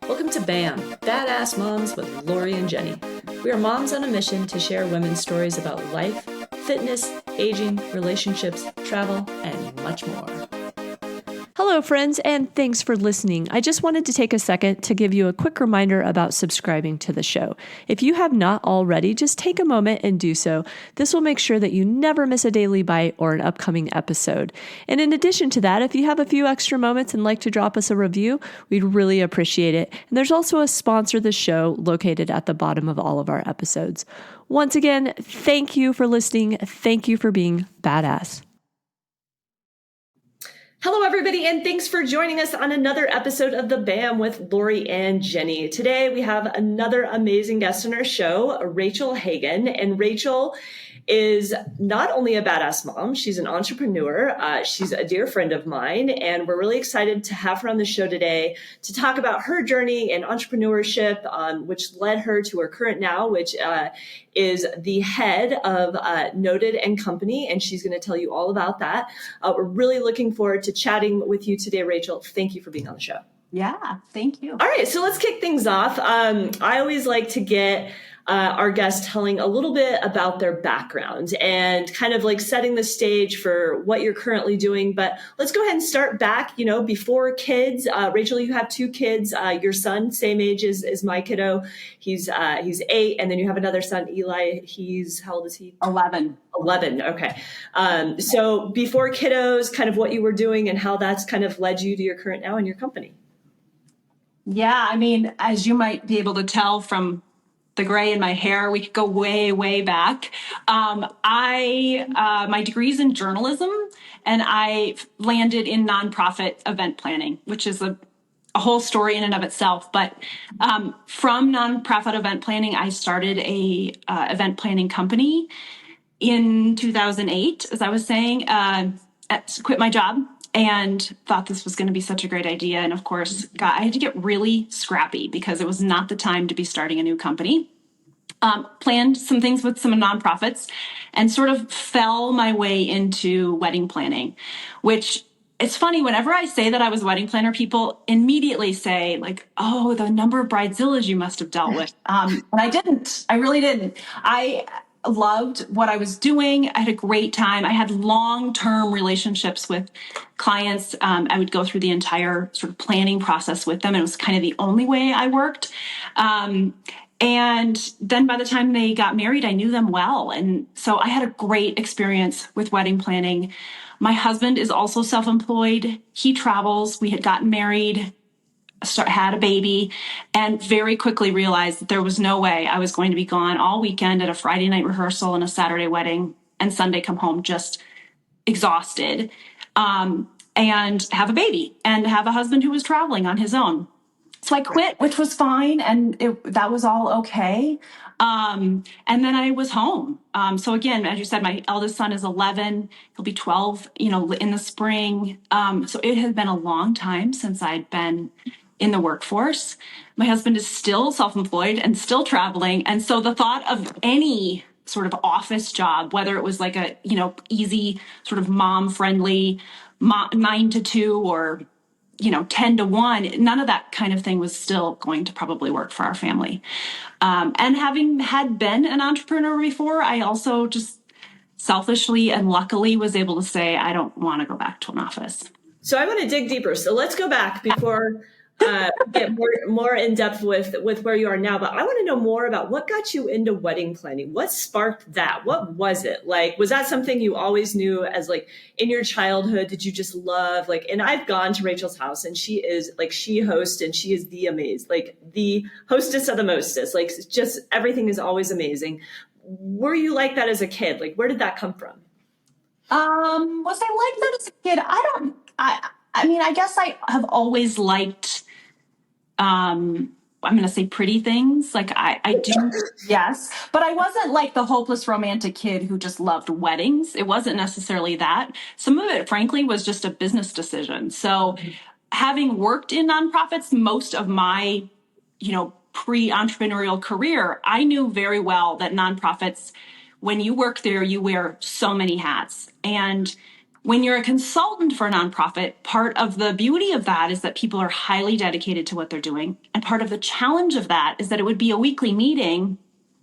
Welcome to BAM, Badass Moms with Lori and Jenny. We are moms on a mission to share women's stories about life, fitness, aging, relationships, travel, and much more. Hello, friends, and thanks for listening. I just wanted to take a second to give you a quick reminder about subscribing to the show. If you have not already, just take a moment and do so. This will make sure that you never miss a daily bite or an upcoming episode. And in addition to that, if you have a few extra moments and like to drop us a review, we'd really appreciate it. And there's also a sponsor of the show located at the bottom of all of our episodes. Once again, thank you for listening. Thank you for being badass. Hello, everybody, and thanks for joining us on another episode of The BAM with Lori and Jenny. Today, we have another amazing guest on our show, Rachel Hagen. And Rachel is not only a badass mom, she's an entrepreneur. She's a dear friend of mine, and we're really excited to have her on the show today to talk about her journey in entrepreneurship, which led her to her current now, which is the head of Noted and Company, and she's going to tell you all about that. We're really looking forward to chatting with you today, Rachel. Thank you for being on the show. Yeah, thank you. All right, so let's kick things off. I always like to get our guests telling a little bit about their background and kind of like setting the stage for what you're currently doing. But let's go ahead and start back, before kids. Rachel, you have two kids. Your son, same age as my kiddo. He's 8. And then you have another son, Eli. How old is he? 11. 11. Okay. So before kiddos, kind of what you were doing and how that's kind of led you to your current now in your company. Yeah, I mean, as you might be able to tell from the gray in my hair, we could go way, way back. My degree's in journalism, and I landed in nonprofit event planning, which is a whole story in and of itself. But from nonprofit event planning, I started a event planning company in 2008, as I was saying, quit my job and thought this was going to be such a great idea. And of course, I had to get really scrappy because it was not the time to be starting a new company. Planned some things with some nonprofits and sort of fell my way into wedding planning, which it's funny. Whenever I say that I was a wedding planner, people immediately say like, oh, the number of bridezillas you must have dealt with. And I didn't. I really didn't. I loved what I was doing. I had a great time. I had long-term relationships with clients. I would go through the entire sort of planning process with them. It was kind of the only way I worked. And then by the time they got married, I knew them well. And so I had a great experience with wedding planning. My husband is also self-employed. He travels. We had gotten married, had a baby, and very quickly realized that there was no way I was going to be gone all weekend at a Friday night rehearsal and a Saturday wedding and Sunday come home just exhausted, and have a baby and have a husband who was traveling on his own. So I quit, which was fine. And that was all okay. And then I was home. So again, as you said, my eldest son is 11. He'll be 12, in the spring. So it has been a long time since I'd been in the workforce. My husband is still self-employed and still traveling. And so the thought of any sort of office job, whether it was like a, easy sort of mom-friendly 9 to 2 or 10 to 1, none of that kind of thing was still going to probably work for our family. And having had been an entrepreneur before, I also just selfishly and luckily was able to say, I don't want to go back to an office. So I want to dig deeper. So let's go back before get more in depth with where you are now. But I want to know more about what got you into wedding planning. What sparked that? What was it? Like, was that something you always knew as like in your childhood? Did you just love and I've gone to Rachel's house and she is like, she hosts and she is the hostess of the mostest. Like just everything is always amazing. Were you like that as a kid? Like, where did that come from? Was I like that as a kid? I mean, I guess I have always liked, I'm going to say pretty things. Like I do. Yes. But I wasn't like the hopeless romantic kid who just loved weddings. It wasn't necessarily that. Some of it, frankly, was just a business decision. So having worked in nonprofits, most of my, pre-entrepreneurial career, I knew very well that nonprofits, when you work there, you wear so many hats. And when you're a consultant for a nonprofit, part of the beauty of that is that people are highly dedicated to what they're doing. And part of the challenge of that is that it would be a weekly meeting,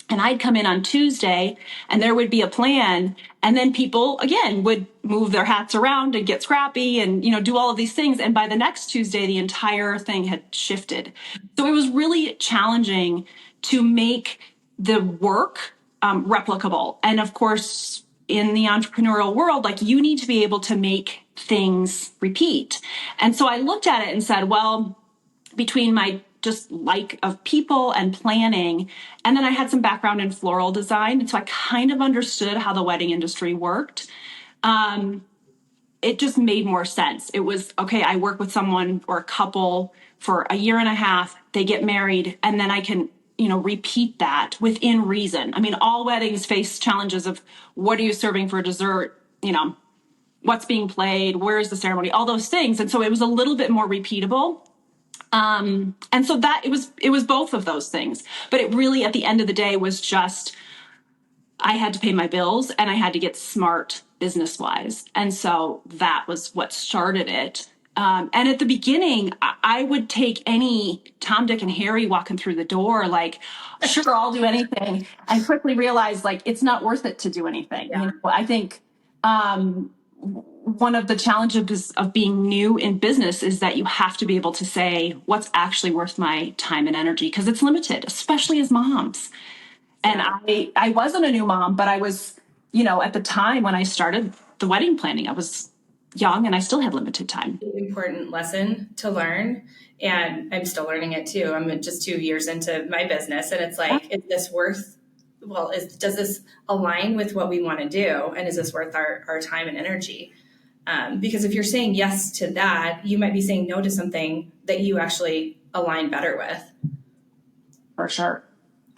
and I'd come in on Tuesday and there would be a plan. And then people, again, would move their hats around and get scrappy and, do all of these things. And by the next Tuesday, the entire thing had shifted. So it was really challenging to make the work replicable. And of course, in the entrepreneurial world, like, you need to be able to make things repeat. And so I looked at it and said, well, between my just like of people and planning, and then I had some background in floral design, and so I kind of understood how the wedding industry worked. It just made more sense. It was, okay, I work with someone or a couple for a year and a half, they get married, and then I can repeat that within reason. I mean, all weddings face challenges of, what are you serving for dessert? What's being played? Where's the ceremony? All those things. And so it was a little bit more repeatable. And so that it was both of those things, but it really, at the end of the day, was just, I had to pay my bills and I had to get smart business wise. And so that was what started it. And at the beginning, I would take any Tom, Dick, and Harry walking through the door, like, sure, I'll do anything, and quickly realize, like, it's not worth it to do anything. Yeah. I think, one of the challenges of being new in business is that you have to be able to say what's actually worth my time and energy, because it's limited, especially as moms. And I wasn't a new mom, but I was, at the time when I started the wedding planning, I was young and I still had limited time. Important lesson to learn. And I'm still learning it too. I'm just 2 years into my business, and it's like, is this worth, does this align with what we want to do? And is this worth our time and energy? Because if you're saying yes to that, you might be saying no to something that you actually align better with. For sure.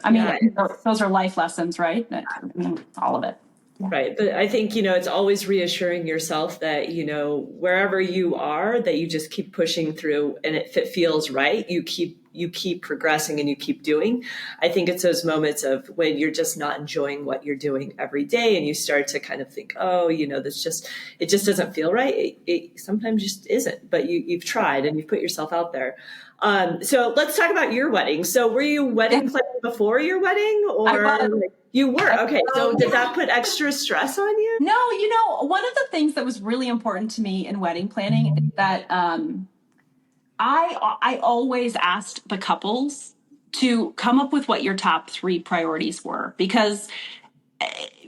I mean, those are life lessons, right? I mean, all of it. Yeah. Right. But I think, it's always reassuring yourself that, wherever you are, that you just keep pushing through, and if it feels right, you keep progressing and you keep doing. I think it's those moments of when you're just not enjoying what you're doing every day, and you start to kind of think, it just doesn't feel right. It sometimes just isn't, but you've tried and you've put yourself out there. So let's talk about your wedding. So were you wedding planning before your wedding, or you were? Okay. So did that put extra stress on you? No, one of the things that was really important to me in wedding planning is that, I always asked the couples to come up with what your top 3 priorities were, because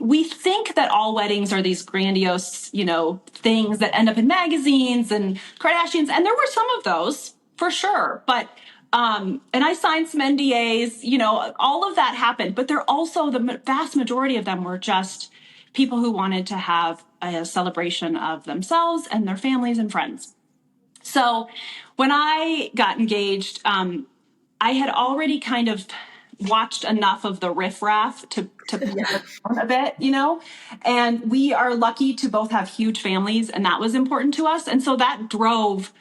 we think that all weddings are these grandiose, things that end up in magazines and Kardashians. And there were some of those for sure. But, and I signed some NDAs, all of that happened. But they're also, the vast majority of them were just people who wanted to have a celebration of themselves and their families and friends. So when I got engaged, I had already kind of watched enough of the riffraff to a bit, and we are lucky to both have huge families, and that was important to us. And so that drove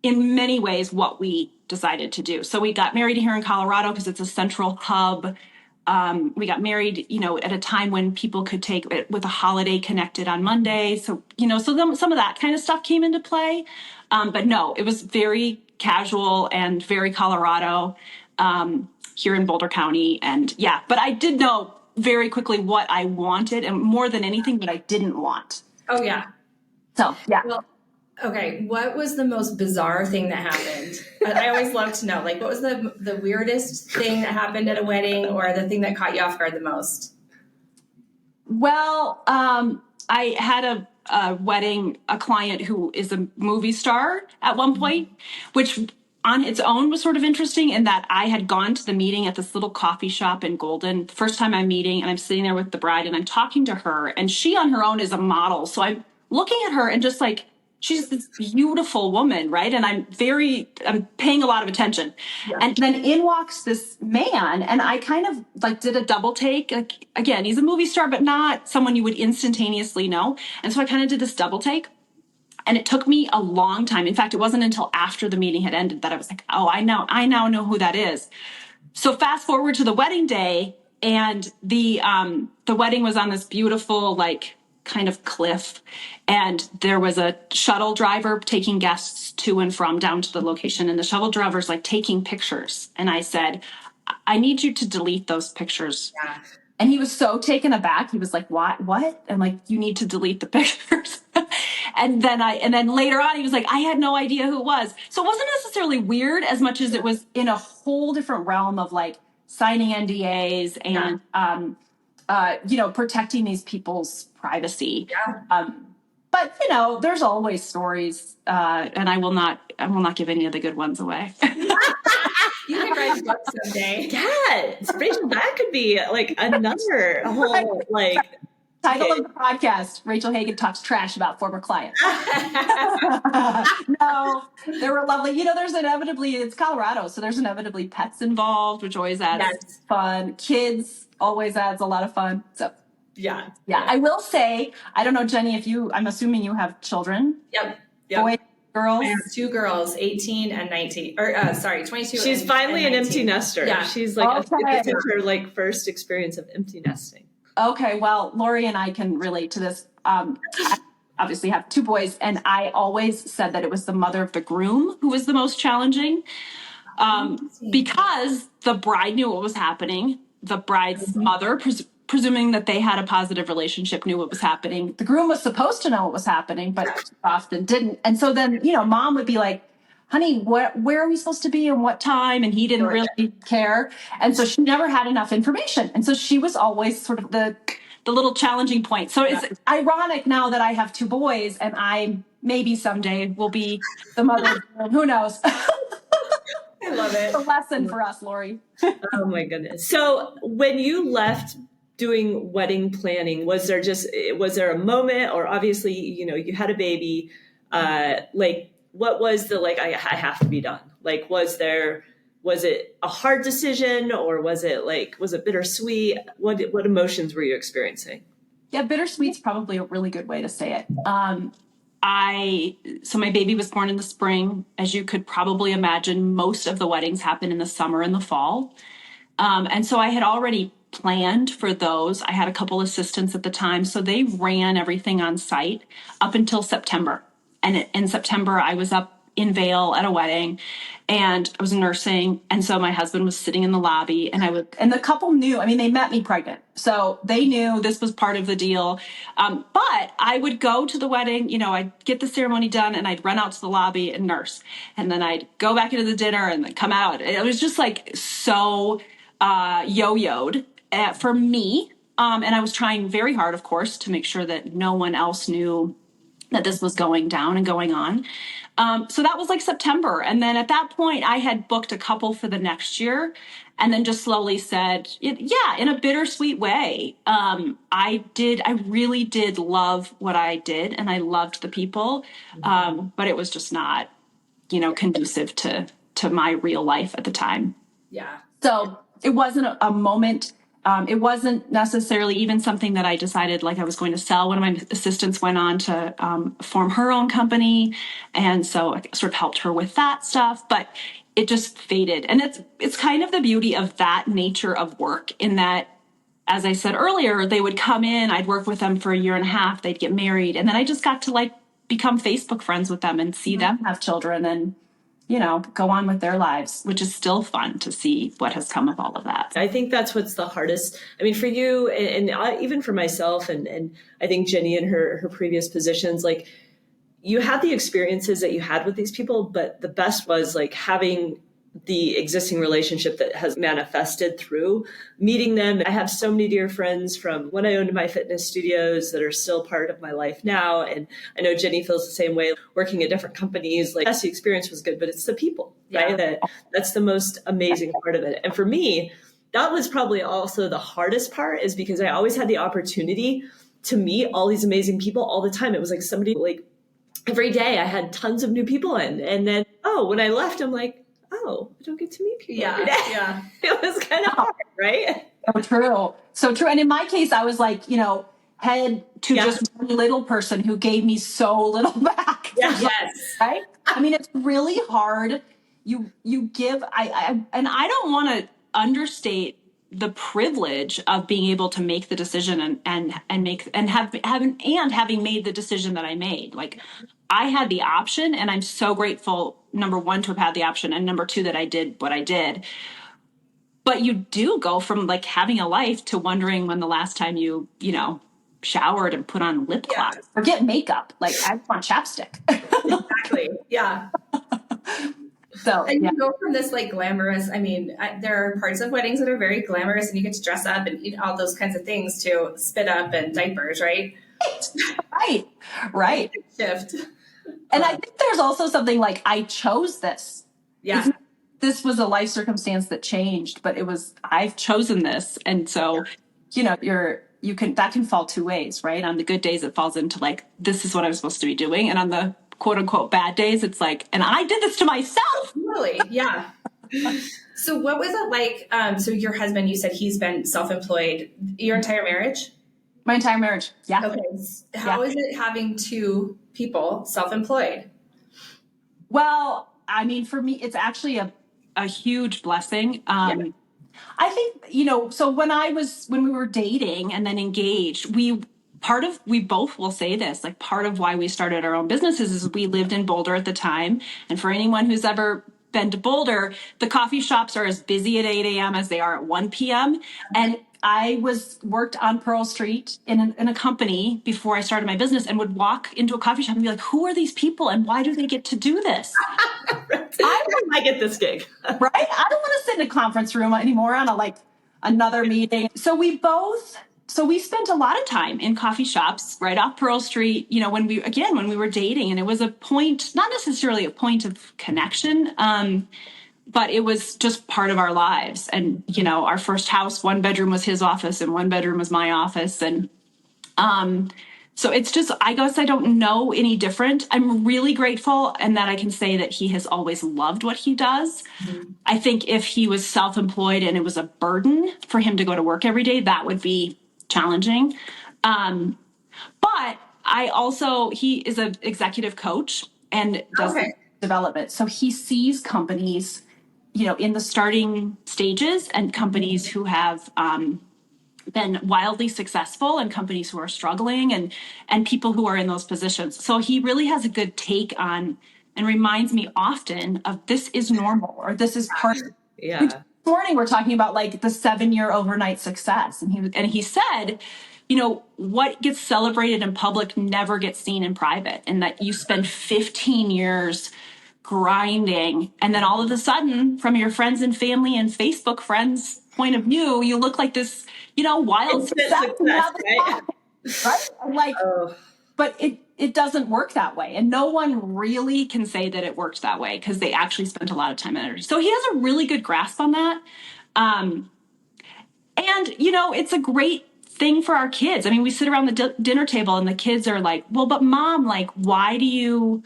in many ways what we decided to do. So we got married here in Colorado because it's a central hub. We got married, at a time when people could take it with a holiday connected on Monday. So, some of that kind of stuff came into play. But no, it was very casual and very Colorado, here in Boulder County. And but I did know very quickly what I wanted, and more than anything, what I didn't want. Oh, yeah. So, Well, okay. What was the most bizarre thing that happened? I always love to know, like, what was the weirdest thing that happened at a wedding, or the thing that caught you off guard the most? Well, I had a wedding, a client who is a movie star at one point, which on its own was sort of interesting in that I had gone to the meeting at this little coffee shop in Golden. The first time I'm meeting, and I'm sitting there with the bride and I'm talking to her, and she on her own is a model. So I'm looking at her and just like, she's this beautiful woman, right? And I'm paying a lot of attention. Yeah. And then in walks this man, and I kind of like did a double take. Like, again, he's a movie star, but not someone you would instantaneously know. And so I kind of did this double take. And it took me a long time. In fact, it wasn't until after the meeting had ended that I was like, oh, I now know who that is. So fast forward to the wedding day, and the wedding was on this beautiful, like, kind of cliff, and there was a shuttle driver taking guests to and from down to the location, and the shuttle driver's like taking pictures, and I said, I need you to delete those pictures. Yeah. And he was so taken aback. He was like, what? I'm like, you need to delete the pictures. and then later on, he was like, I had no idea who it was. So it wasn't necessarily weird as much as it was in a whole different realm of like signing NDAs and, protecting these people's privacy. Yeah. But there's always stories, and I will not give any of the good ones away. You can write a book someday. Yeah, Rachel, that could be like another whole like title of the podcast: Rachel Hagen talks trash about former clients. No, they were lovely. There's inevitably, it's Colorado, so there's inevitably pets involved, which always adds fun. Kids always adds a lot of fun. So yeah. I will say, I don't know, Jenny, I'm assuming you have children. Yep. Boys, girls. I have 2 girls, 18 and 19. 22. She's finally an empty nester. Yeah. She's like, this is her like first experience of empty nesting. Okay, well, Lori and I can relate to this. I obviously have 2 boys, and I always said that it was the mother of the groom who was the most challenging, because the bride knew what was happening. The bride's mother, presuming that they had a positive relationship, knew what was happening. The groom was supposed to know what was happening, but often didn't. And so then, mom would be like, honey, where are we supposed to be and what time? And he didn't really care. And so she never had enough information. And so she was always sort of the little challenging point. So it's ironic now that I have 2 boys, and I maybe someday will be the mother. Who knows? I love it. It's a lesson for us, Lori. Oh my goodness. So when you left doing wedding planning, was there a moment, or obviously, you had a baby, what was the, I have to be done? Like, was it a hard decision, or was it bittersweet? What emotions were you experiencing? Yeah, bittersweet's probably a really good way to say it. So my baby was born in the spring. As you could probably imagine, most of the weddings happen in the summer and the fall. And so I had already planned for those. I had a couple assistants at the time, so they ran everything on site up until September. And in September, I was up in Vail at a wedding, and I was nursing. And so my husband was sitting in the lobby, and the couple knew, they met me pregnant. So they knew this was part of the deal. But I would go to the wedding, I'd get the ceremony done, and I'd run out to the lobby and nurse. And then I'd go back into the dinner and then come out. It was just like so yo-yoed for me. And I was trying very hard, of course, to make sure that no one else knew that this was going down and going on. So that was like September. And then at that point, I had booked a couple for the next year, and then just slowly said, in a bittersweet way. I really did love what I did, and I loved the people. But it was just not, conducive to my real life at the time. Yeah. So it wasn't a moment. It wasn't necessarily even something that I decided like I was going to sell. One of my assistants went on to form her own company. And so I sort of helped her with that stuff, but it just faded. And it's kind of the beauty of that nature of work, in that, as I said earlier, they would come in, I'd work with them for a year and a half, they'd get married. And then I just got to become Facebook friends with them and see them have children and go on with their lives, which is still fun to see what has come of all of that. I think that's what's the hardest. For you and even for myself, and I think Jenny in her previous positions, you had the experiences that you had with these people, but the best was having the existing relationship that has manifested through meeting them. I have so many dear friends from when I owned my fitness studios that are still part of my life now. And I know Jenny feels the same way, working at different companies. Yes, the experience was good, but it's the people, right? That's the most amazing part of it. And for me, that was probably also the hardest part, is because I always had the opportunity to meet all these amazing people all the time. It was like somebody, every day I had tons of new people in. And then, when I left, I'm like, I don't get to meet people every day. Yeah. It was kind of hard, right? So true. And in my case, I was head to just one little person who gave me so little back. Yes. Right? It's really hard. You give, and I don't want to understate the privilege of being able to make the decision having made the decision that I made. Like, I had the option, and I'm so grateful, number one, to have had the option, and number two, that I did what I did. But you do go from like having a life to wondering when the last time you showered and put on lip gloss. Forget makeup. Like, I want chapstick. Exactly. Yeah. So, and you go from this like glamorous, there are parts of weddings that are very glamorous and you get to dress up and eat all those kinds of things, to spit up and diapers, right? Right. Shift. And I think there's also something like, I chose this. Yeah. This was a life circumstance that changed, but I've chosen this. And so, that can fall two ways, right? On the good days, it falls into like, this is what I'm supposed to be doing. And on the quote unquote bad days, it's like, and I did this to myself. Really? Yeah. So what was it like? So your husband, you said he's been self-employed your entire marriage? My entire marriage. Yeah. Okay. How is it having two people self-employed? Well, for me, it's actually a huge blessing. I think, so when we were dating and then engaged, we both will say this, like, part of why we started our own businesses is we lived in Boulder at the time. And for anyone who's ever been to Boulder, the coffee shops are as busy at 8 a.m. as they are at 1 p.m. And I worked on Pearl Street in a company before I started my business, and would walk into a coffee shop and be like, who are these people and why do they get to do this? I get this gig. Right? I don't want to sit in a conference room anymore on another meeting. So we spent a lot of time in coffee shops right off Pearl Street, when we were dating, and it was a point, not necessarily a point of connection, but it was just part of our lives. And, our first house, one bedroom was his office and one bedroom was my office. And, so it's just, I guess I don't know any different. I'm really grateful, and that I can say that he has always loved what he does. Mm-hmm. I think if he was self-employed and it was a burden for him to go to work every day, that would be challenging. But he is an executive coach and does development. So he sees companies, in the starting stages, and companies who have, been wildly successful, and companies who are struggling, and people who are in those positions. So he really has a good take on, and reminds me often of, this is normal, or this is part of. Yeah. This morning we're talking about like the 7-year overnight success. And he said, what gets celebrated in public never gets seen in private, and that you spend 15 years grinding, and then all of a sudden, from your friends and family and Facebook friends' point of view, you look like this, wild success, right? Like, but it doesn't work that way. And no one really can say that it works that way, because they actually spent a lot of time and energy. So he has a really good grasp on that. And, it's a great thing for our kids. We sit around the dinner table and the kids are like, well, but mom, like, why do you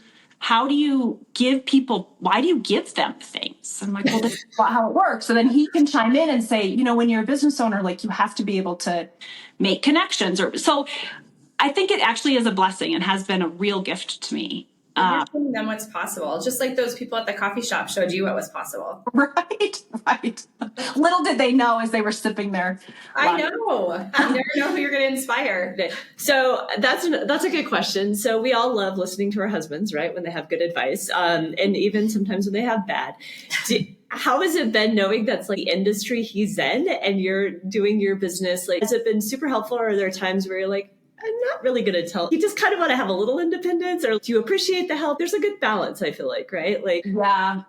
give them things? I'm like, well, this is how it works. So then he can chime in and say, when you're a business owner, like, you have to be able to make connections. So I think it actually is a blessing and has been a real gift to me. You're showing them what's possible, just like those people at the coffee shop showed you what was possible. Right. Little did they know as they were sipping their I know. You never know who you're going to inspire. So that's a good question. So we all love listening to our husbands, right, when they have good advice, and even sometimes when they have bad. How has it been knowing that's like the industry he's in and you're doing your business? Like, has it been super helpful, or are there times where you're like, I'm not really going to tell. You just kind of want to have a little independence, or do you appreciate the help? There's a good balance, I feel like, right? Like, yeah.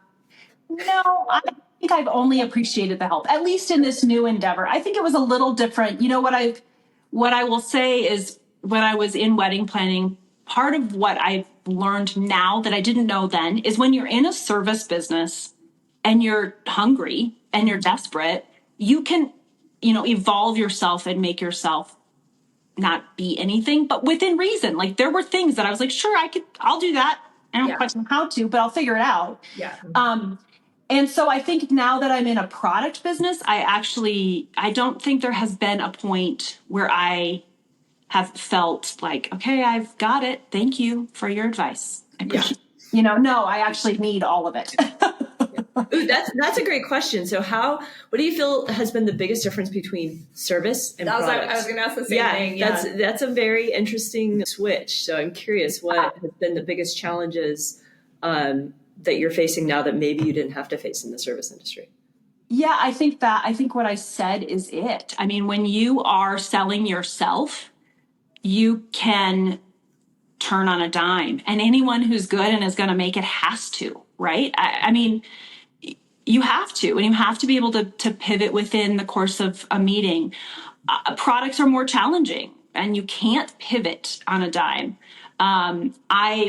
No, I think I've only appreciated the help, at least in this new endeavor. I think it was a little different. What I will say is, when I was in wedding planning, part of what I've learned now that I didn't know then is, when you're in a service business and you're hungry and you're desperate, you can, evolve yourself and make yourself not be anything, but within reason. Like, there were things that I was like, sure, I'll do that. I don't quite know how to, but I'll figure it out. Yeah. And so I think now that I'm in a product business, I don't think there has been a point where I have felt like, okay, I've got it. Thank you for your advice. I appreciate it. No, I actually need all of it. Ooh, that's a great question. So what do you feel has been the biggest difference between service and products? I was going to ask the same thing. Yeah. That's a very interesting switch. So I'm curious, what has been the biggest challenges that you're facing now that maybe you didn't have to face in the service industry? Yeah, I think what I said is it. I mean, when you are selling yourself, you can turn on a dime, and anyone who's good and is going to make it has to, right? I mean, you have to, and you have to be able to pivot within the course of a meeting. Products are more challenging, and you can't pivot on a dime.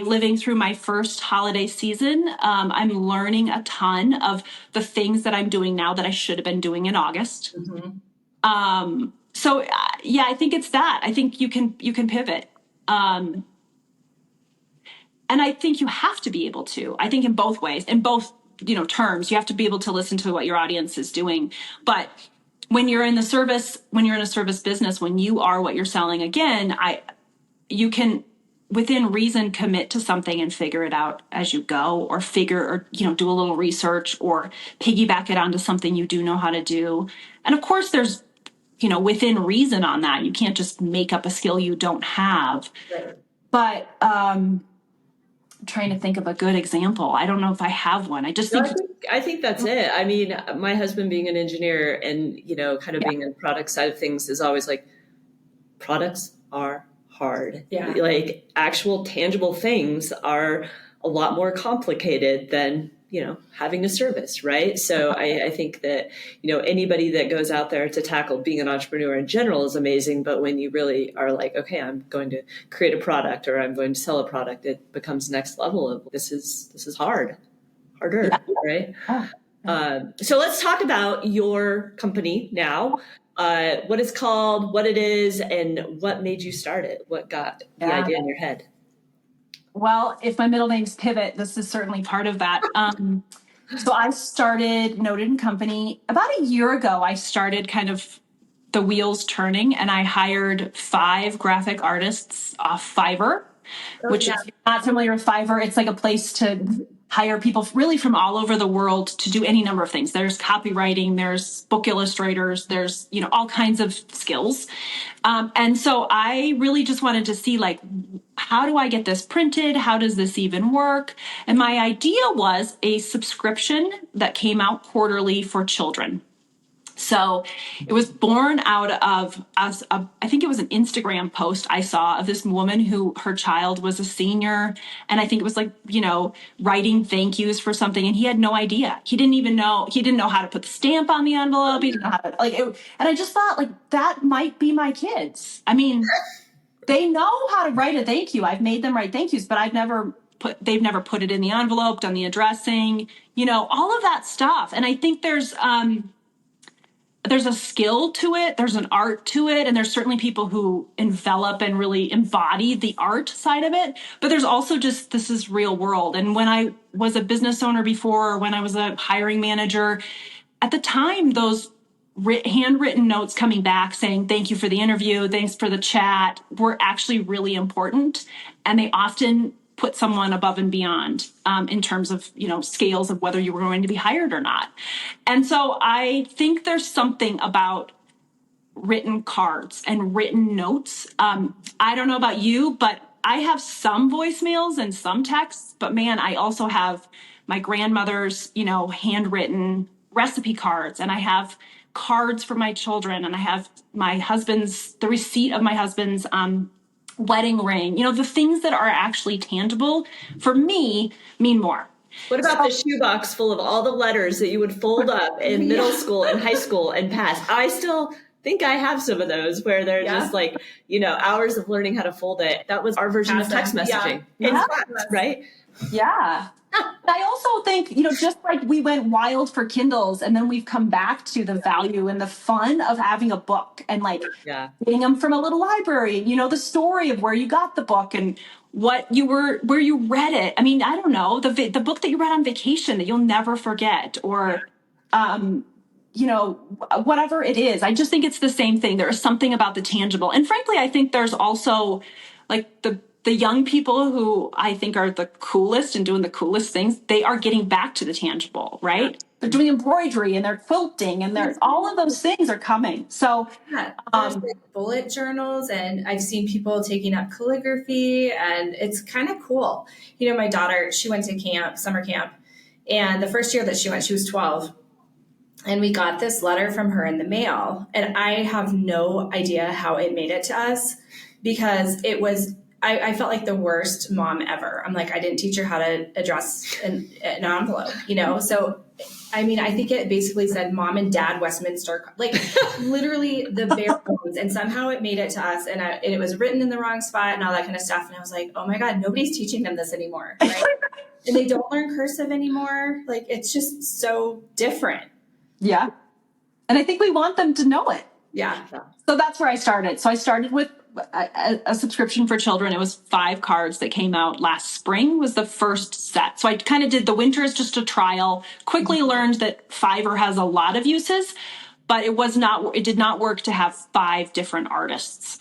Living through my first holiday season, I'm learning a ton of the things that I'm doing now that I should have been doing in August. Yeah, I think it's that. I think you can pivot. And I think you have to be able to. I think in both ways, in both, terms, you have to be able to listen to what your audience is doing. But when you're in a service business, when you are what you're selling, again, you can, within reason, commit to something and figure it out as you go, or do a little research, or piggyback it onto something you do know how to do. And of course, there's, within reason on that. You can't just make up a skill you don't have. Right. But I'm trying to think of a good example. I don't know if I have one. I think that's it. I mean, my husband being an engineer and, kind of being in the product side of things is always like, products are hard. Yeah. Like, actual tangible things are a lot more complicated than, having a service, right? So I think that, anybody that goes out there to tackle being an entrepreneur in general is amazing. But when you really are like, okay, I'm going to create a product, or I'm going to sell a product, it becomes next level of this is harder, right? So let's talk about your company now. What it's called, what it is, and what made you start it. What got the idea in your head? Well, if my middle name's Pivot, this is certainly part of that. So I started Noted & Company about a year ago. I started kind of the wheels turning, and I hired 5 graphic artists off Fiverr, which if you're not familiar with Fiverr, it's like a place to hire people really from all over the world to do any number of things. There's copywriting, there's book illustrators, there's, all kinds of skills. And so I really just wanted to see, like, how do I get this printed? How does this even work? And my idea was a subscription that came out quarterly for children. So it was born out of I think it was an Instagram post I saw of this woman who her child was a senior. And I think it was like, writing thank yous for something. And he had no idea. He didn't know how to put the stamp on the envelope. He didn't know how to, and I just thought, like, that might be my kids. I mean, they know how to write a thank you. I've made them write thank yous, but they've never put it in the envelope, done the addressing, all of that stuff. And I think there's a skill to it. There's an art to it. And there's certainly people who envelop and really embody the art side of it. But there's also just, this is real world. And when I was a business owner before, or when I was a hiring manager, at the time, those handwritten notes coming back saying, thank you for the interview, thanks for the chat, were actually really important. And they often put someone above and beyond in terms of, scales of whether you were going to be hired or not. And so I think there's something about written cards and written notes. I don't know about you, but I have some voicemails and some texts, but man, I also have my grandmother's, handwritten recipe cards, and I have cards for my children, and I have the receipt of my husband's wedding ring. The things that are actually tangible for me mean more. What about the shoebox full of all the letters that you would fold up in middle school and high school and pass? I still think I have some of those where they're just like, hours of learning how to fold it. That was our version of text messaging in class, right? Yeah. I also think, just like we went wild for Kindles, and then we've come back to the value and the fun of having a book and getting them from a little library, the story of where you got the book and where you read it. I mean, I don't know, the book that you read on vacation that you'll never forget, or, whatever it is. I just think it's the same thing. There is something about the tangible. And frankly, I think there's also like the the young people who I think are the coolest and doing the coolest things, they are getting back to the tangible, right? Yeah. They're doing embroidery and they're quilting and they're all of those things are coming. So yeah, there's like bullet journals, and I've seen people taking up calligraphy, and it's kind of cool. You know, my daughter, she went to camp, summer camp, and the first year that she went, she was 12. And we got this letter from her in the mail, and I have no idea how it made it to us, because it was, I felt like the worst mom ever. I'm like, I didn't teach her how to address an envelope, you know? So, I mean, I think it basically said Mom and Dad Westminster, like literally the bare bones. And somehow it made it to us, and it was written in the wrong spot and all that kind of stuff. And I was like, oh my God, nobody's teaching them this anymore, right? And they don't learn cursive anymore. Like, it's just so different. Yeah. And I think we want them to know it. Yeah. So that's where I started. So I started with a subscription for children. It was 5 cards that came out last spring was the first set. So I kind of did the winter as just a trial, quickly learned that Fiverr has a lot of uses, but it did not work to have 5 different artists.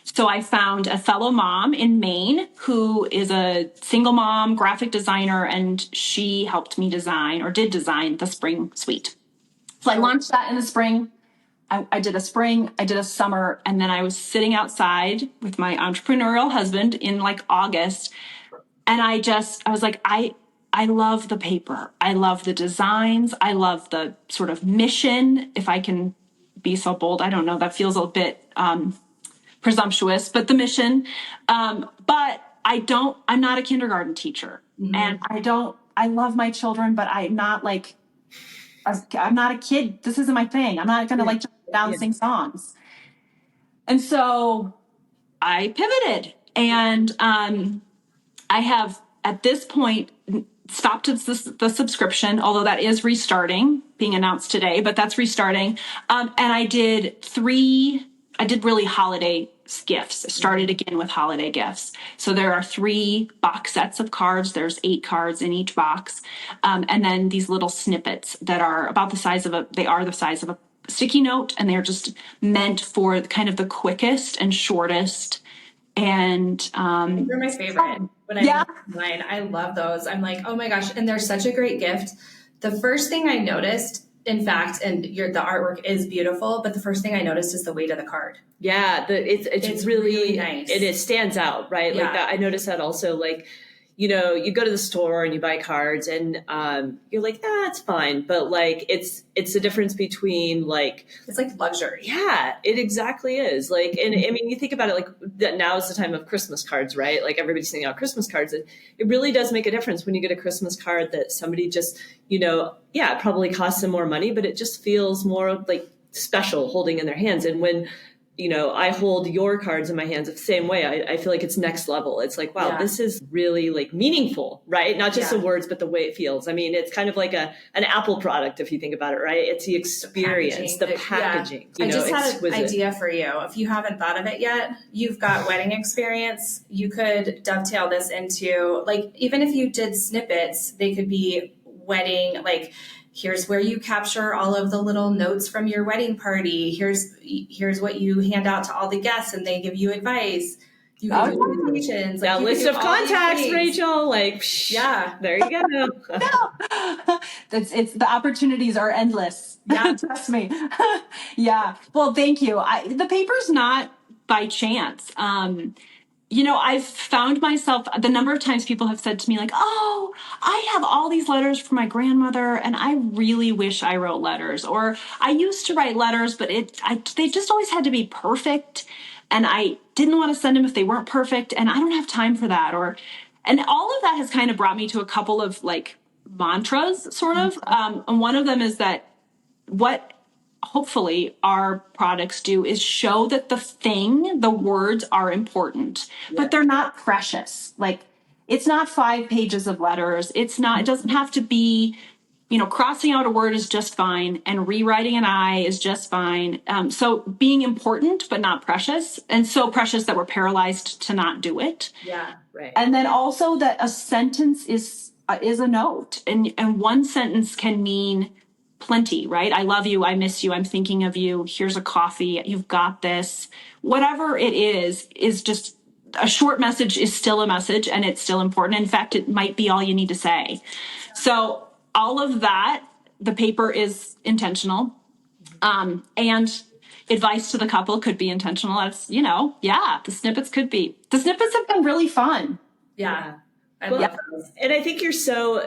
So I found a fellow mom in Maine who is a single mom graphic designer, and she helped me did design the spring suite. So I launched that in the spring. I did a spring, I did a summer, and then I was sitting outside with my entrepreneurial husband in like August. And I was like, I love the paper. I love the designs. I love the sort of mission. If I can be so bold, I don't know, that feels a bit presumptuous, but the mission. But I'm not a kindergarten teacher. Mm-hmm. And I love my children, but I'm not a kid. This isn't my thing. I'm not going to jump down and sing songs. And so I pivoted, and I have at this point stopped the subscription, although that is restarting, being announced today, but that's restarting. And I did really holiday gifts. I started again with holiday gifts. So there are 3 box sets of cards. There's 8 cards in each box. And then these little snippets that are about the size of a sticky note, and they're just meant for kind of the quickest and shortest. And they're my favorite. When I online, I love those. I'm like, oh my gosh, and they're such a great gift. The first thing I noticed, in fact, and the artwork is beautiful, but the first thing I noticed is the weight of the card. Yeah, it's really nice. It stands out, right? Yeah. Like that. I noticed that also. Like, you know, you go to the store and you buy cards, and you're like, it's fine, but like it's the difference between like it's like luxury. Yeah, it exactly is. Like, and I mean, you think about it, like that now is the time of Christmas cards, right? Like everybody's sending out Christmas cards, and it really does make a difference when you get a Christmas card that somebody just, you know, it probably costs them more money, but it just feels more like special holding in their hands. And when you know, I hold your cards in my hands the same way. I feel like it's next level. It's like, wow, this is really like meaningful, right? Not just the words, but the way it feels. I mean, it's kind of like an Apple product, if you think about it, right? It's the experience, the packaging. I just had an idea for you. If you haven't thought of it yet, you've got wedding experience. You could dovetail this into, like, even if you did snippets, they could be wedding, like, here's where you capture all of the little notes from your wedding party. Here's what you hand out to all the guests, and they give you advice. You can do invitations. That list of contacts, Rachel. Like, there you go. It's the opportunities are endless. Yeah, trust me. Yeah. Well, thank you. The paper's not by chance. You know, I've found myself, the number of times people have said to me, like, oh, I have all these letters from my grandmother, and I really wish I wrote letters. Or I used to write letters, but they just always had to be perfect. And I didn't want to send them if they weren't perfect. And I don't have time for that. And all of that has kind of brought me to a couple of like mantras, sort of. And one of them is that what hopefully our products do is show that the words are important, but they're not precious. Like, it's not 5 pages of letters. It doesn't have to be, you know, crossing out a word is just fine, and rewriting an I is just fine. So being important, but not precious, and so precious that we're paralyzed to not do it. Yeah, right. And then also that a sentence is a note, and one sentence can mean plenty, right? I love you. I miss you. I'm thinking of you. Here's a coffee. You've got this. Whatever it is just a short message is still a message and it's still important. In fact, it might be all you need to say. So all of that, the paper is intentional. And advice to the couple could be intentional. That's, the snippets could be. The snippets have been really fun. Yeah. I love those. And I think you're so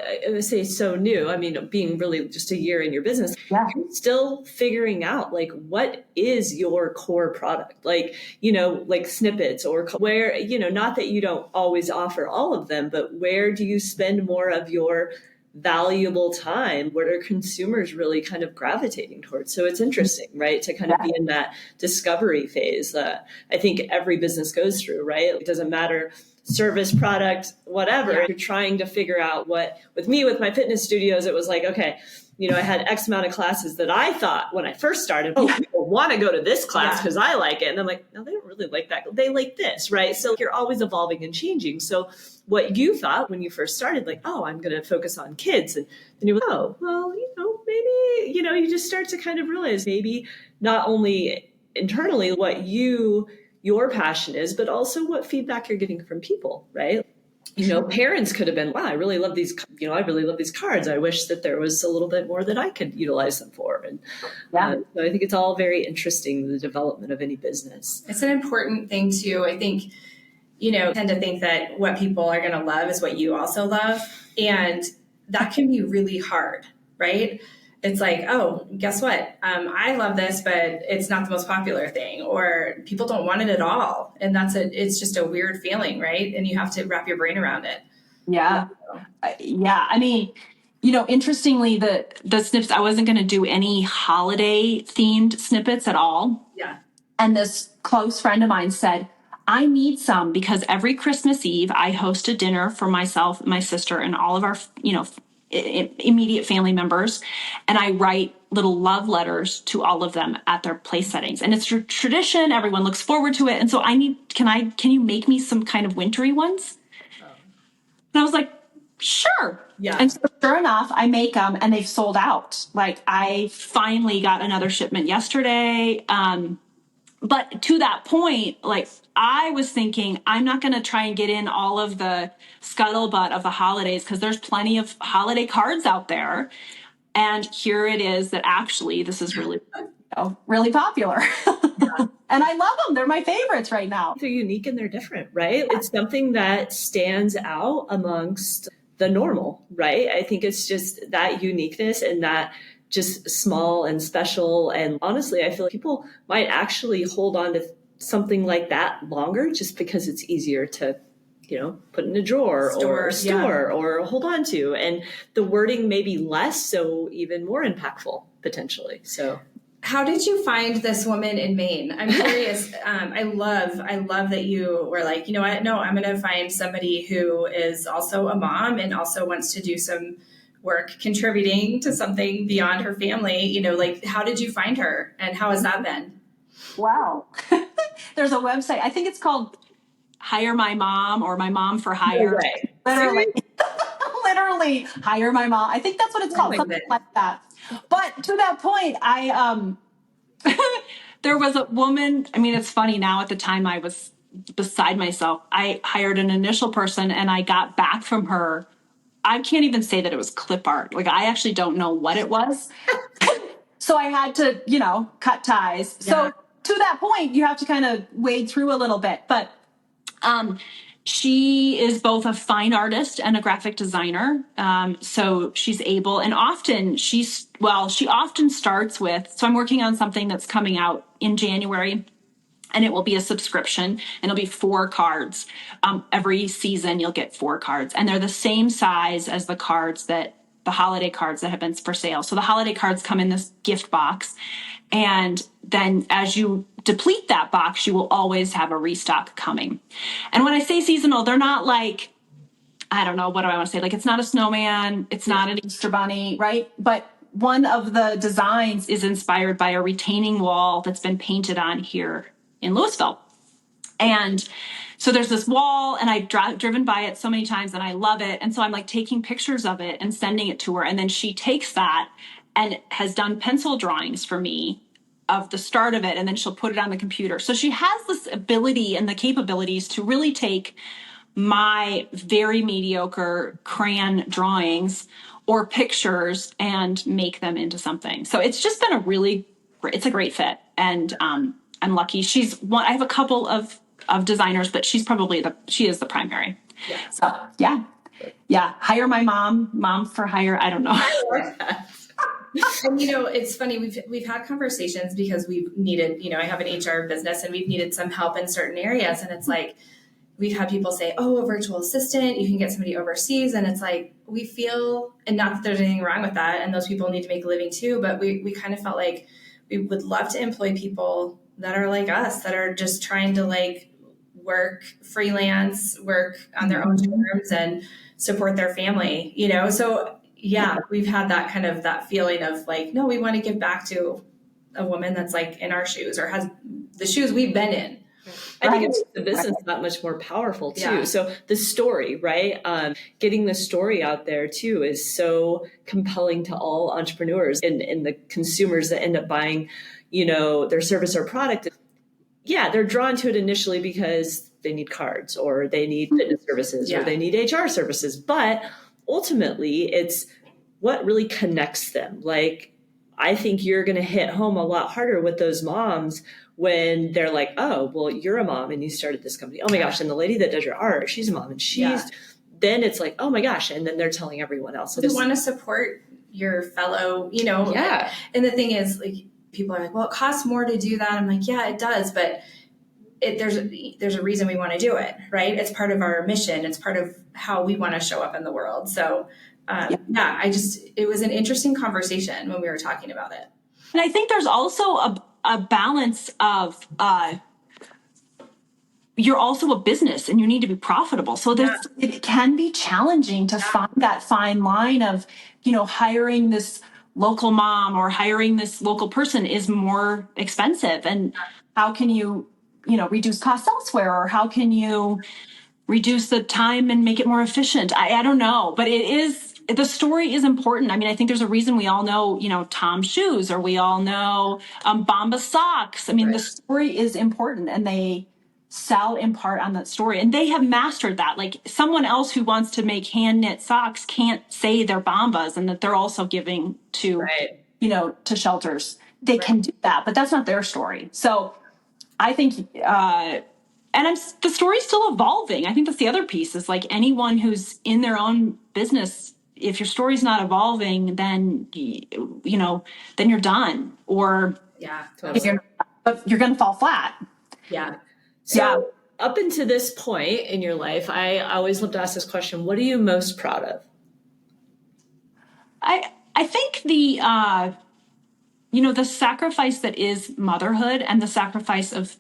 new. I mean, being really just a year in your business, Yeah. you're still figuring out like, what is your core product? Like, like snippets or where, not that you don't always offer all of them, but where do you spend more of your valuable time? What are consumers really kind of gravitating towards? So it's interesting, right? To kind of be in that discovery phase that I think every business goes through, right? It doesn't matter service, product, whatever. Yeah. You're trying to figure out what, with my fitness studios, it was like, okay, I had X amount of classes that I thought when I first started, people want to go to this class because I like it. And I'm like, no, they don't really like that. They like this, right? So you're always evolving and changing. So what you thought when you first started, like, oh, I'm going to focus on kids. And then you're like, oh, well, maybe, you just start to kind of realize maybe not only internally what your passion is, but also what feedback you're getting from people, right? Parents could have been, wow, I really love these, I really love these cards. I wish that there was a little bit more that I could utilize them for. And so I think it's all very interesting, the development of any business. It's an important thing too. I think, tend to think that what people are going to love is what you also love. And that can be really hard, right? It's like, oh, guess what? I love this, but it's not the most popular thing, or people don't want it at all. And it's just a weird feeling, right? And you have to wrap your brain around it. Yeah. Yeah. I mean, interestingly, the snippets, I wasn't going to do any holiday themed snippets at all. Yeah. And this close friend of mine said, I need some because every Christmas Eve I host a dinner for myself, my sister, and all of our, immediate family members. And I write little love letters to all of them at their place settings. And it's a tradition. Everyone looks forward to it. And so can you make me some kind of wintry ones? And I was like, sure. Yeah. And so sure enough, I make them and they've sold out. Like I finally got another shipment yesterday. But to that point, like I was thinking, I'm not going to try and get in all of the scuttlebutt of the holidays because there's plenty of holiday cards out there. And here it is that actually this is really, really popular. And I love them. They're my favorites right now. They're unique and they're different, right? It's something that stands out amongst the normal, right? I think it's just that uniqueness and that just small and special. And honestly, I feel like people might actually hold on to something like that longer just because it's easier to, put in a drawer or store or hold on to. And the wording may be less, so even more impactful potentially. So how did you find this woman in Maine? I'm curious. I love that you were like, you know what? No, I'm going to find somebody who is also a mom and also wants to do some work contributing to something beyond her family. Like how did you find her and how has that been? Wow. There's a website. I think it's called Hire My Mom or My Mom for Hire. Literally Hire My Mom. I think that's what it's called. Something like that. But to that point, there was a woman. I mean, it's funny now. At the time I was beside myself. I hired an initial person and I got back from her. I can't even say that it was clip art. Like, I actually don't know what it was. So I had to, cut ties. Yeah. So to that point, you have to kind of wade through a little bit. But she is both a fine artist and a graphic designer. So she's able, and often she often starts with, so I'm working on something that's coming out in January. And it will be a subscription and it'll be 4 cards. Every season you'll get 4 cards and they're the same size as the holiday cards that have been for sale. So the holiday cards come in this gift box. And then as you deplete that box, you will always have a restock coming. And when I say seasonal, they're not like, I don't know, what do I want to say? Like, it's not a snowman. It's not an Easter bunny, right? But one of the designs is inspired by a retaining wall that's been painted on here in Louisville. And so there's this wall and I've driven by it so many times and I love it. And so I'm like taking pictures of it and sending it to her. And then she takes that and has done pencil drawings for me the start of it, and then she'll put it on the computer. So she has this ability and the capabilities to really take my very mediocre crayon drawings or pictures and make them into something. So it's just been it's a great fit. And I'm lucky. I have a couple of designers, but she is the primary. Yeah. So yeah. Hire my mom for hire. I don't know. I like that. And it's funny. We've had conversations because we've needed. I have an HR business, and we've needed some help in certain areas. And it's like we've had people say, "Oh, a virtual assistant, you can get somebody overseas." And it's like we feel, and not that there's anything wrong with that, and those people need to make a living too. But we kind of felt like we would love to employ people that are like us, that are just trying to like work freelance, work on their own terms, and support their family. So. Yeah, we've had that feeling of like, no, we want to give back to a woman that's like in our shoes or has the shoes we've been in. I think it makes the business that much more powerful too. Yeah. So the story, right? Getting the story out there too is so compelling to all entrepreneurs and the consumers that end up buying, their service or product. Yeah, they're drawn to it initially because they need cards or they need fitness services or they need HR services, but ultimately, it's what really connects them. Like, I think you're going to hit home a lot harder with those moms when they're like, oh, well, you're a mom and you started this company. Oh my gosh. And the lady that does your art, she's a mom and then it's like, oh my gosh. And then they're telling everyone else. You want to support your fellow, Yeah. And the thing is, like, people are like, well, it costs more to do that. I'm like, yeah, it does. But there's a reason we want to do it, right? It's part of our mission. It's part of how we want to show up in the world. So, it was an interesting conversation when we were talking about it. And I think there's also a balance of, you're also a business and you need to be profitable. So it can be challenging to find that fine line of, hiring this local mom or hiring this local person is more expensive. And how can you, reduce costs elsewhere, or how can you reduce the time and make it more efficient? I don't know, but the story is important. I mean, I think there's a reason we all know, Tom shoes, or we all know Bomba socks. I mean, The story is important, and they sell in part on that story, and they have mastered that. Like, someone else who wants to make hand knit socks can't say they're Bombas and that they're also giving to, to shelters. They can do that, but that's not their story. So I think, the story's still evolving. I think that's the other piece, is like anyone who's in their own business, if your story's not evolving, then, then you're done, or totally. you're going to fall flat. Yeah. So up until this point in your life, I always love to ask this question. What are you most proud of? I think the sacrifice that is motherhood, and the sacrifice of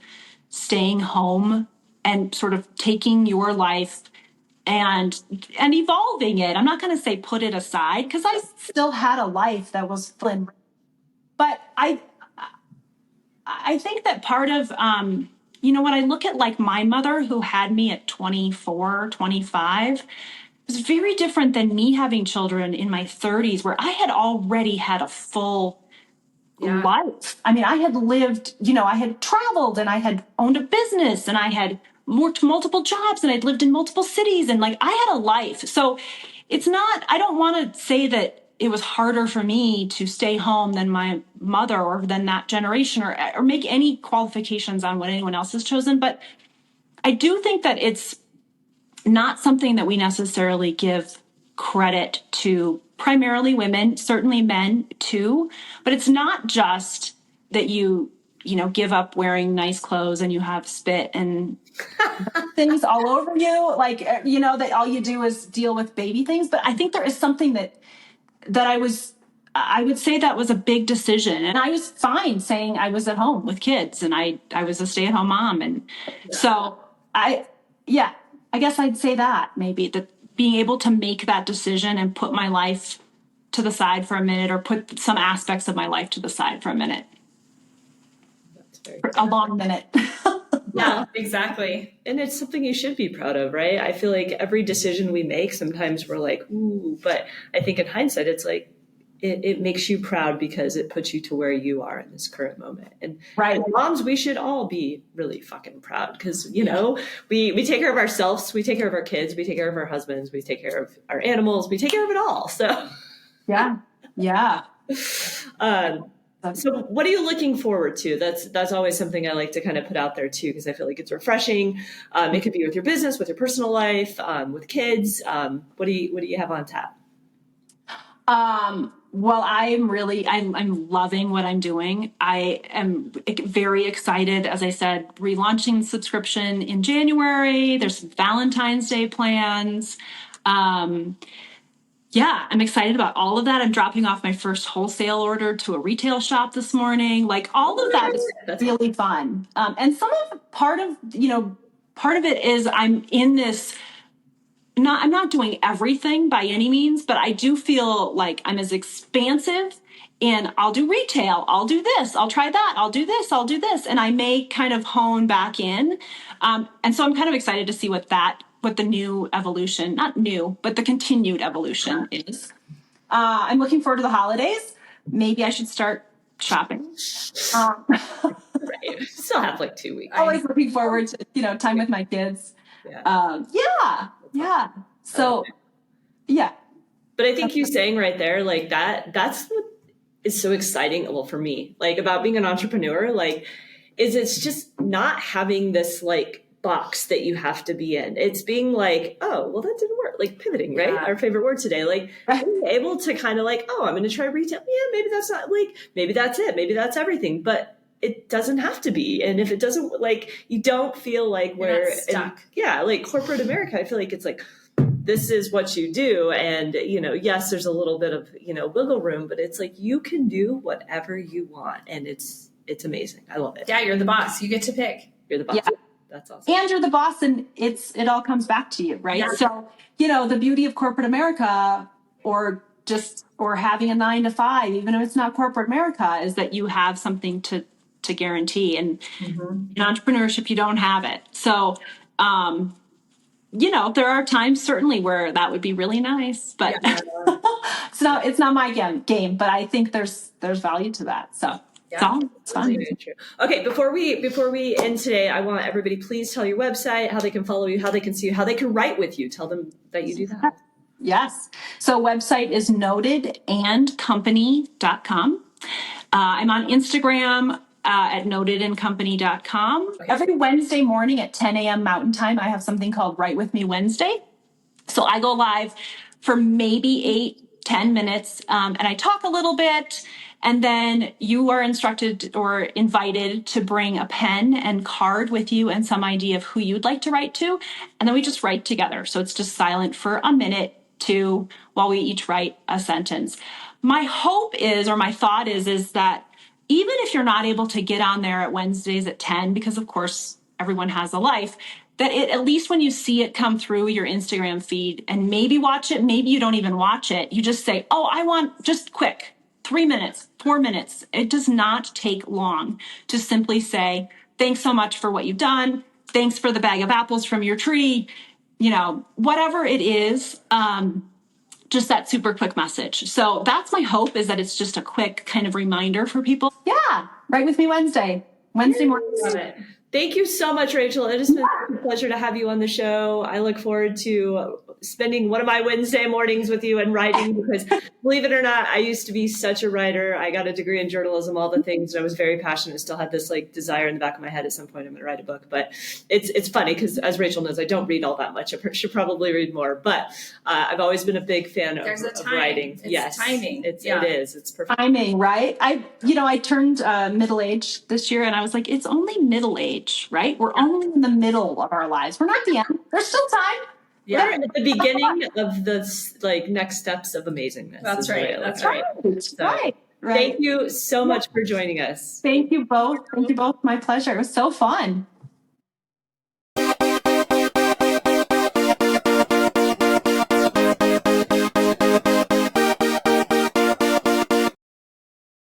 staying home and sort of taking your life and evolving it. I'm not going to say put it aside, because I still had a life that was fun. But I think that part of, when I look at like my mother, who had me at 24, 25, it was very different than me having children in my 30s, where I had already had a full life. I mean, I had lived, I had traveled, and I had owned a business, and I had worked multiple jobs, and I'd lived in multiple cities, and like I had a life. So I don't want to say that it was harder for me to stay home than my mother or than that generation, or make any qualifications on what anyone else has chosen. But I do think that it's not something that we necessarily give credit to primarily women, certainly men too. But it's not just that you give up wearing nice clothes and you have spit and things all over you. Like, that all you do is deal with baby things. But I think there is something that I would say that was a big decision. And I was fine saying I was at home with kids, and I was a stay-at-home mom. And so I guess I'd say that maybe that being able to make that decision and put my life to the side for a minute, or put some aspects of my life to the side for a minute. That's very a long minute. Yeah, exactly. And it's something you should be proud of, right? I feel like every decision we make, sometimes we're like, ooh, but I think in hindsight, it's like, it makes you proud because it puts you to where you are in this current moment. And Right. as moms, we should all be really fucking proud because, you know, we take care of ourselves, we take care of our kids, we take care of our husbands, we take care of our animals, we take care of it all. So Yeah. Yeah. So what are you looking forward to? That's always something I like to kind of put out there too, because I feel like it's refreshing. It could be with your business, with your personal life, with kids. What do you have on tap? Well, I'm loving what I'm doing. I am very excited. As I said, relaunching the subscription in January. There's some Valentine's Day plans. Yeah, I'm excited about all of that. I'm dropping off my first wholesale order to a retail shop this morning. Like all of that is really fun. And part of it is I'm in this, I'm not doing everything by any means, but I do feel like I'm as expansive, and I'll do retail. I'll do this. I'll try that. I'll do this. I'll do this. And I may kind of hone back in. And so I'm kind of excited to see what the new evolution, not new, but the continued evolution is. I'm looking forward to the holidays. Maybe I should start shopping. Right. Still have like 2 weeks. Always looking forward to, time with my kids. Yeah. So, yeah. But I think you saying right there, like that's what is so exciting. Well, for me, like about being an entrepreneur, like, it's just not having this like box that you have to be in. It's being like, oh, well, that didn't work. Like pivoting, right? Yeah. Our favorite word today. Like being able to kind of like, oh, I'm going to try retail. Yeah, maybe that's not like, maybe that's it. Maybe that's everything. But it doesn't have to be. And if it doesn't, like, you don't feel like we're stuck. Like corporate America, I feel like it's like, this is what you do. And, yes, there's a little bit of, wiggle room, but it's like, you can do whatever you want. And it's amazing. I love it. Yeah. You're the boss. You get to pick. You're the boss. Yeah. That's awesome. And you're the boss, and it all comes back to you, right? Yeah. So, the beauty of corporate America or having a 9 to 5, even if it's not corporate America, is that you have something to guarantee. And in entrepreneurship, you don't have it. So, there are times certainly where that would be really nice, but it's not my game, but I think there's value to that. So it's fun. Very true. Okay. Before we end today, I want everybody, please tell your website, how they can follow you, how they can see you, how they can write with you. Tell them that you do that. Yes. So website is notedandcompany.com. I'm on Instagram at notedandcompany.com. Okay. Every Wednesday morning at 10 a.m. Mountain Time, I have something called Write With Me Wednesday. So I go live for maybe 8-10 minutes, and I talk a little bit, and then you are instructed or invited to bring a pen and card with you and some idea of who you'd like to write to, and then we just write together. So it's just silent for a minute while we each write a sentence. My hope is, or my thought is that even if you're not able to get on there at Wednesdays at 10, because of course everyone has a life, that at least when you see it come through your Instagram feed and maybe watch it, maybe you don't even watch it, you just say, oh, I want just quick, 3 minutes, 4 minutes. It does not take long to simply say, thanks so much for what you've done. Thanks for the bag of apples from your tree. Whatever it is, just that super quick message. So that's my hope, is that it's just a quick kind of reminder for people. Yeah. Write With Me Wednesday morning. Love it. Thank you so much, Rachel. It has been a pleasure to have you on the show. I look forward to spending one of my Wednesday mornings with you and writing, because believe it or not, I used to be such a writer. I got a degree in journalism, all the things. And I was very passionate. Still had this like desire in the back of my head at some point I'm going to write a book. But it's funny because, as Rachel knows, I don't read all that much. I should probably read more. But I've always been a big fan of writing. It's timing. It is. It's perfect. Timing, right? I turned middle-aged this year, and I was like, it's only middle-age, right? We're only in the middle of our lives. We're not the end. There's still time. Yeah, we're at the beginning of the next steps of amazingness. That's right. That's right. So, right. Thank you so much for joining us. Thank you both. My pleasure. It was so fun.